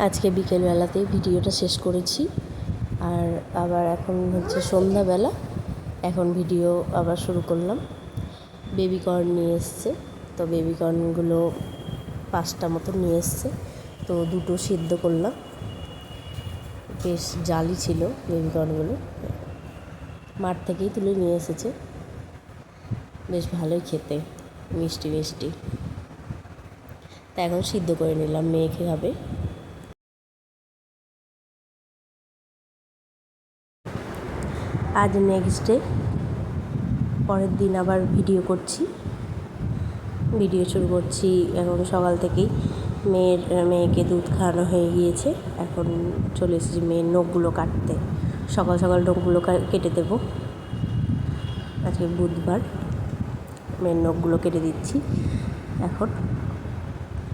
আজকে বিকেলবেলাতেই ভিডিওটা শেষ করেছি, আর আবার এখন হচ্ছে সন্ধ্যাবেলা। এখন ভিডিও আবার শুরু করলাম। বেবিকর্ন নিয়ে এসছে, তো বেবিকর্নগুলো 5টা মতো নিয়ে এসছে, তো 2টো সিদ্ধ করলাম। বেশ জালি ছিল বেবিকর্নগুলো, মাঠ থেকেই তুলে নিয়ে এসেছে। বেশ ভালোই খেতে, মিষ্টি মিষ্টি। তা এখন সিদ্ধ করে নিলাম, মেয়ে খাবে। আজ নেক্সট ডে, পরের দিন আবার ভিডিও করছি, ভিডিও শুরু করছি। এখন সকাল থেকেই মেয়েকে দুধ খাওয়ানো হয়ে গিয়েছে। এখন চলে এসেছি মেয়ের নখগুলো কাটতে। সকাল সকাল নখগুলো কেটে দেবো। আজকে বুধবার, মেয়ের নখগুলো কেটে দিচ্ছি এখন।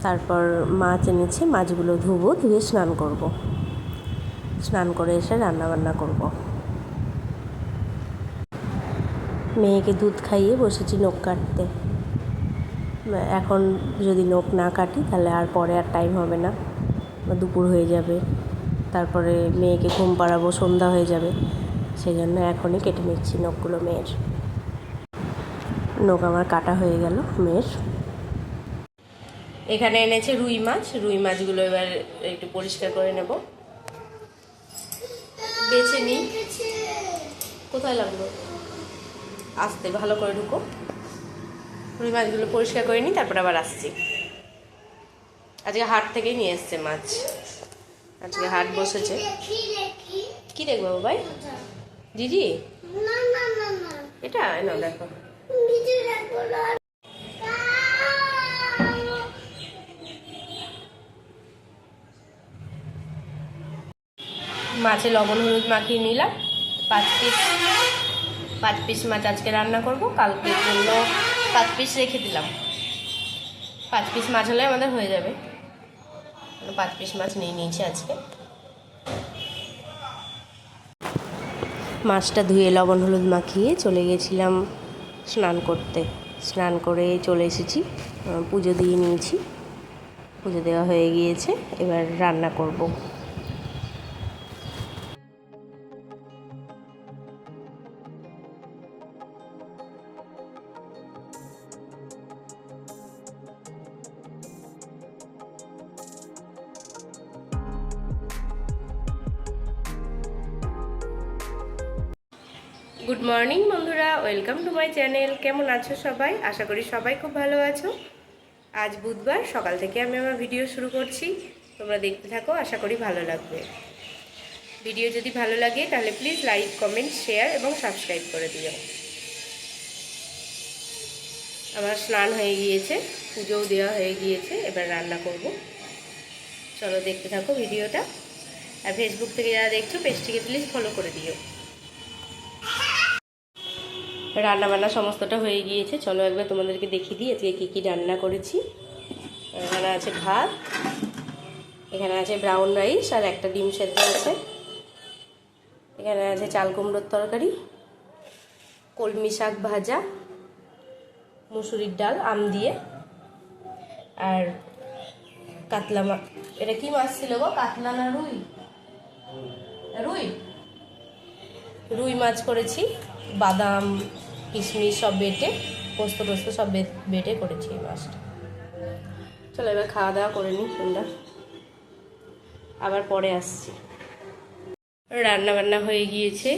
তারপর মাছ এনেছে, মাছগুলো ধুবো, ধুয়ে স্নান করব। স্নান করে এসে রান্নাবান্না করব। মেয়েকে দুধ খাইয়ে বসেছি নখ কাটতে। এখন যদি নখ না কাটি তাহলে আর পরে আর টাইম হবে না, দুপুর হয়ে যাবে। তারপরে মেয়েকে ঘুম পাড়াবো, সন্ধ্যা হয়ে যাবে। সেই জন্য এখনই কেটে নিচ্ছি নখগুলো মেয়ের। নখ আমার কাটা হয়ে গেল মেয়ের। এখানে এনেছে রুই মাছ। রুই মাছগুলো এবার একটু পরিষ্কার করে নেব। বেছে নিই। কোথায় লাগলো? আসতে ভালো করে ঢুকো। রুই মাছগুলো পরিষ্কার করে নিই, তারপর আবার আসছি। আজকে হাট থেকেই নিয়ে এসছে মাছ। আজকে হাট বসেছে। কি দেখবো বাবাই? দিদি এটা না, দেখো মাছে লবণ হলুদ মাখিয়ে নিলাম। 5 পিস মাছ আজকে রান্না করব। কালকের জন্য 5 পিস রেখে দিলাম। 5 পিস মাছ হলে আমাদের হয়ে যাবে। 5 পিস মাছ নিয়ে নিয়েছি আজকে। মাছটা ধুয়ে লবণ হলুদ মাখিয়ে চলে গেছিলাম স্নান করতে। স্নান করে চলে এসেছি, পুজো দিয়ে নিয়েছি। পুজো দেওয়া হয়ে গিয়েছে, এবার রান্না করব। গুড মর্নিং বন্ধুরা, ওয়েলকাম টু মাই চ্যানেল। কেমন আছো সবাই? আশা করি সবাই খুব ভালো আছো। আজ বুধবার, সকাল থেকে আমি আমার ভিডিও শুরু করছি। তোমরা দেখতে থাকো, আশা করি ভালো লাগবে। ভিডিও যদি ভালো লাগে তাহলে প্লিজ লাইক, কমেন্ট, শেয়ার এবং সাবস্ক্রাইব করে দিও। আমার স্নান হয়ে গিয়েছে, পুজোও দেওয়া হয়ে গিয়েছে, এবার রান্না করব। চলো দেখতে থাকো ভিডিওটা। আর ফেসবুক থেকে যারা দেখছো, পেজটিকে প্লিজ ফলো করে দিও। রান্নাবান্না সমস্তটা হয়ে গিয়েছে। চলো একবার তোমাদেরকে দেখিয়ে দিই আজকে কী কী রান্না করেছি। এখানে আছে ভাত, এখানে আছে ব্রাউন রাইস, আর একটা ডিম সেদ্ধ আছে। এখানে আছে চাল কুমড়োর তরকারি, কলমি শাক ভাজা, মুসুরির ডাল আম দিয়ে, আর কাতলা মাছ। এটা কি মাছ ছিল গো? কাতলা না রুই? রুই রুই মাছ করেছি। বাদাম কিশমিশ সব বেটে, পোস্ত টোস্ত সব বেটে করেছি এই মাছটা। চলো এবার খাওয়া দাওয়া করে নিই তোমরা, আবার পরে আসছি। রান্না বান্না হয়ে গিয়েছে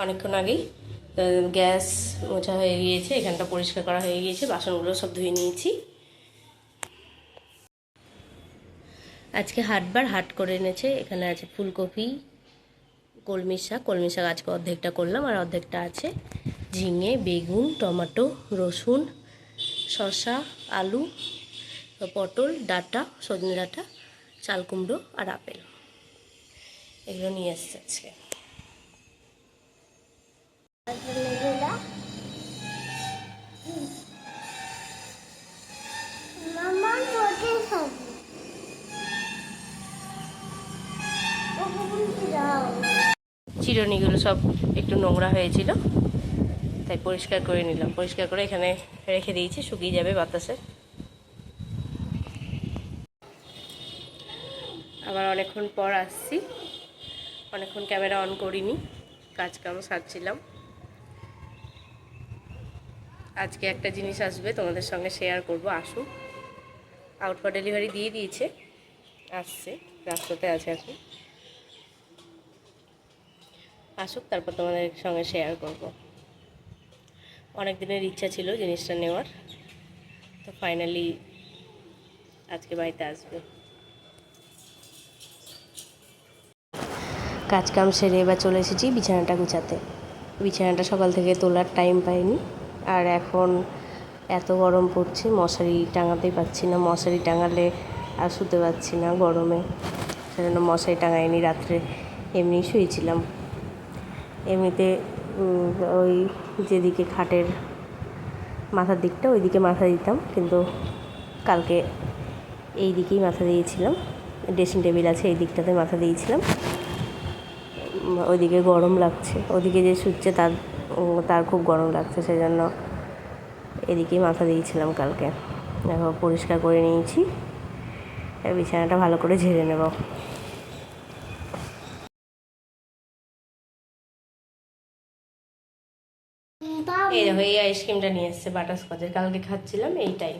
অনেকক্ষণ আগেই। গ্যাস মোছা হয়ে গিয়েছে, এখানটা পরিষ্কার করা হয়ে গিয়েছে, বাসনগুলো সব ধুয়ে নিয়েছি। আজকে হাটবার, হাট করে এনেছে। এখানে আছে ফুলকপি, কলমি শাক আজকে অর্ধেকটা করলাম, আর অর্ধেকটা আছে ঝিঙে, বেগুন, টমেটো, রসুন, শসা, আলু, পটল, ডাঁটা, সজনে ডাঁটা, চাল কুমড়ো আর আপেল, এগুলো নিয়ে এসছে আজকে। চিরুনিগুলো সব একটু নোংরা হয়েছিল, তাই পরিষ্কার করে নিলাম। পরিষ্কার করে এখানে রেখে দিয়েছি, শুকিয়ে যাবে বাতাসে। আবার অনেকক্ষণ পর আসছি, অনেকক্ষণ ক্যামেরা অন করিনি, কাম সারছিলাম। আজকে একটা জিনিস আসবে, তোমাদের সঙ্গে শেয়ার করব, আসুক। আউট ফর ডেলিভারি দিয়ে দিয়েছে, আসছে, রাস্তাতে আছে এখন, আসুক তারপর তোমাদের সঙ্গে শেয়ার করব। অনেক দিনের ইচ্ছা ছিল জিনিসটা নেওয়ার, তো ফাইনালি আজকে বাড়িতে আসবে। কাম সেরে এবার চলে এসেছি বিছানাটা গুছাতে। বিছানাটা সকাল থেকে তোলার টাইম পাইনি, আর এখন এত গরম পড়ছে, মশারি টাঙাতেই পারছি না। মশারি টাঙালে আর শুতে পারছি না গরমে, সেজন্য মশারি টাঙাইনি, রাত্রে এমনি শুয়েছিলাম। এমনিতে ওই যেদিকে খাটের মাথার দিকটা, ওই দিকে মাথা দিতাম, কিন্তু কালকে এই দিকেই মাথা দিয়েছিলাম। ড্রেসিং টেবিল আছে, এই দিকটাতে মাথা দিয়েছিলাম। ওইদিকে গরম লাগছে, ওদিকে যে শুচ্ছে তার খুব গরম লাগছে, সেই জন্য এদিকেই মাথা দিয়েছিলাম কালকে। এখন পরিষ্কার করে নিয়েছি, বিছানাটা ভালো করে ঝেড়ে নেব। এই দেখো, এই আইসক্রিমটা নিয়ে এসছে বাটারস্কচের, কালকে খাচ্ছিলাম এইটাই।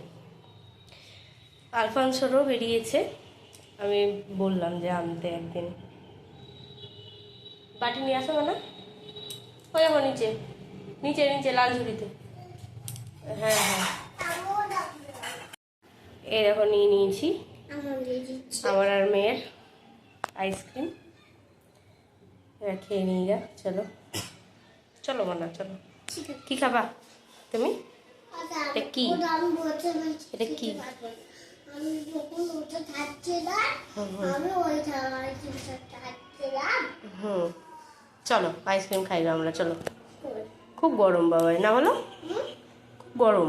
আলফানসোরও বেরিয়েছে, আমি বললাম যে আনতে একদিন। বাটি নিয়ে আসো না, ওই দেখো নিচে নিচে নিচে লাল ঝুড়িতে। হ্যাঁ হ্যাঁ, এই দেখো নিয়ে নিয়েছি আমার আর মেয়ের আইসক্রিম। এবার খেয়ে নিয়ে যা, চলো চলো মানা, চলো। কি খাবা তুমি? এটা কি, এটা কি? হুম, চলো আইসক্রিম খাইবো আমরা, চলো। খুব গরম বাবা, না বলো? খুব গরম।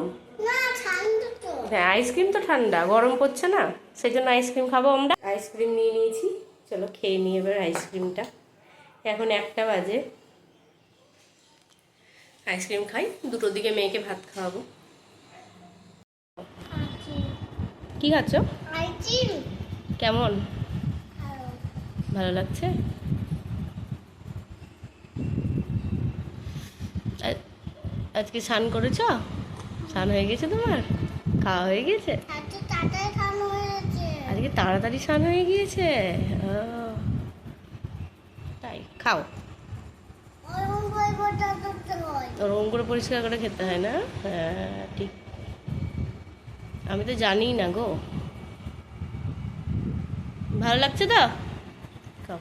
হ্যাঁ, আইসক্রিম তো ঠান্ডা, গরম পড়ছে না, সেই জন্য আইসক্রিম খাবো আমরা। আইসক্রিম নিয়ে নিয়েছি, চলো খেয়ে নিই এবার আইসক্রিমটা। এখন 1টা বাজে, আইসক্রিম খাই, 2টোর দিকে মেয়েকে ভাত খাওয়াবো। কি খাচ্ছ? কেমন, ভালো লাগছে? আজকে স্নান করেছ? স্নান হয়ে গেছে তোমার? খাওয়া হয়ে গেছে? আজকে তাড়াতাড়ি স্নান হয়ে গিয়েছে, তাই? খাও, ওরকম করে পরিষ্কার করে খেতে হয় না? হ্যাঁ ঠিক, আমি তো জানি না গো। ভালো লাগছে তো? খাও,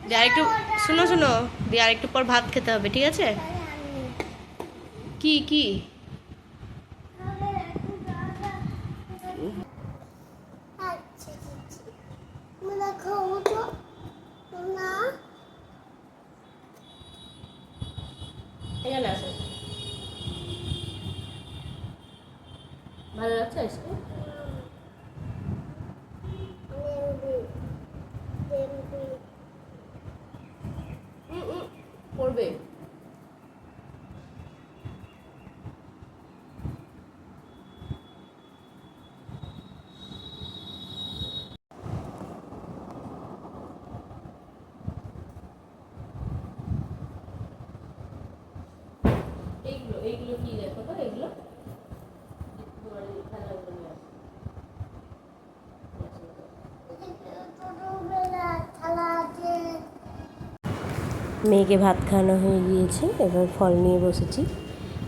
দিয়ে আরেকটু, শুনো শুনো, দিয়ে আরেকটু পর ভাত খেতে হবে, ঠিক আছে? কি কি? এখানে আসো, ভালো লাগছে আইসক্রিম? পড়বে। এইগুলো কি দেখো তো, এগুলো মেয়েকে ভাত খাওয়ানো হয়ে গিয়েছে, এবার ফল নিয়ে বসেছি।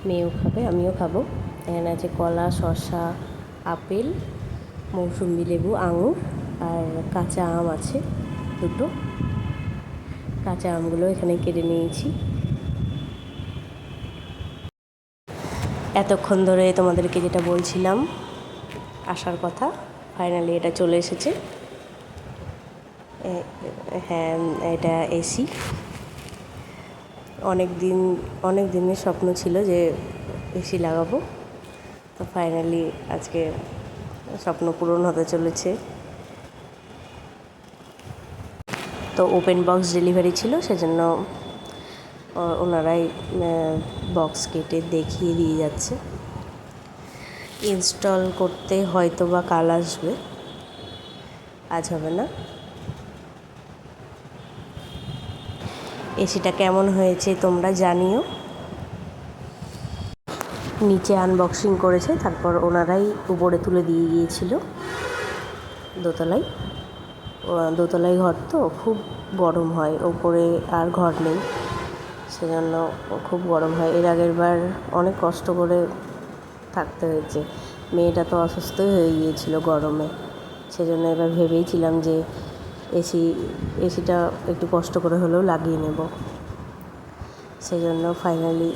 মেয়েও খাবে, আমিও খাবো। এখানে আছে কলা, শসা, আপেল, মৌসুম্বি লেবু, আঙুর আর কাঁচা আম আছে 2টো। কাঁচা আমগুলো এখানে কেটে নিয়েছি। এতক্ষণ ধরে তোমাদেরকে যেটা বলছিলাম আসার কথা, ফাইনালি এটা চলে এসেছে। হ্যাঁ, এটা এসি। অনেক দিনের স্বপ্ন ছিল যে এসি লাগাবো, তো ফাইনালি আজকে স্বপ্ন পূরণ হতে চলেছে। তো ওপেন বক্স ডেলিভারি ছিল, সেজন্য ওনারাই বক্স কেটে দেখিয়ে দিয়ে যাচ্ছে। ইনস্টল করতে হয়তো বা কাল আসবে, আজ হবে না। এসিটা কেমন হয়েছে তোমরা জানিও। নিচে আনবক্সিং করেছে, তারপর ওনারাই উপরে তুলে দিয়ে গিয়েছিল দোতলায়। দোতলায় ঘর তো খুব গরম হয়, ওপরে আর ঘর নেই, সেজন্য খুব গরম হয়। এর আগের বার অনেক কষ্ট করে থাকতে হয়েছে, মেয়েটা তো অসুস্থই হয়ে গিয়েছিল গরমে, সেজন্য এবার ভেবেইছিলাম যে এসিটা একটু কষ্ট করে হলেও লাগিয়ে নেব, সেজন্য ফাইনালি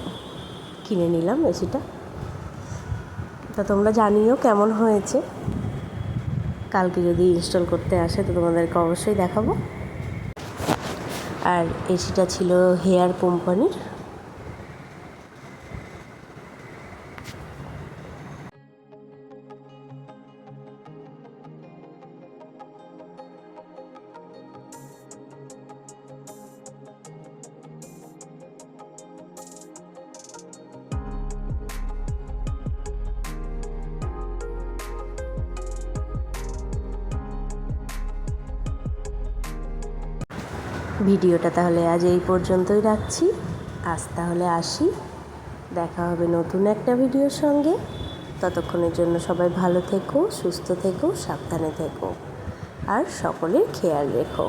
কিনে নিলাম এসিটা। তা তোমরা জানিও কেমন হয়েছে। কালকে যদি ইনস্টল করতে আসে তো তোমাদেরকে অবশ্যই দেখাবো। আর এসিটা ছিল হেয়ার কোম্পানির। ভিডিওটা তাহলে আজ এই পর্যন্তই রাখছি। আজ তাহলে আসি, দেখা হবে নতুন একটা ভিডিওর সঙ্গে। ততক্ষণের জন্য সবাই ভালো থেকো, সুস্থ থেকো, সাবধানে থেকো, আর সকলের খেয়াল রেখো।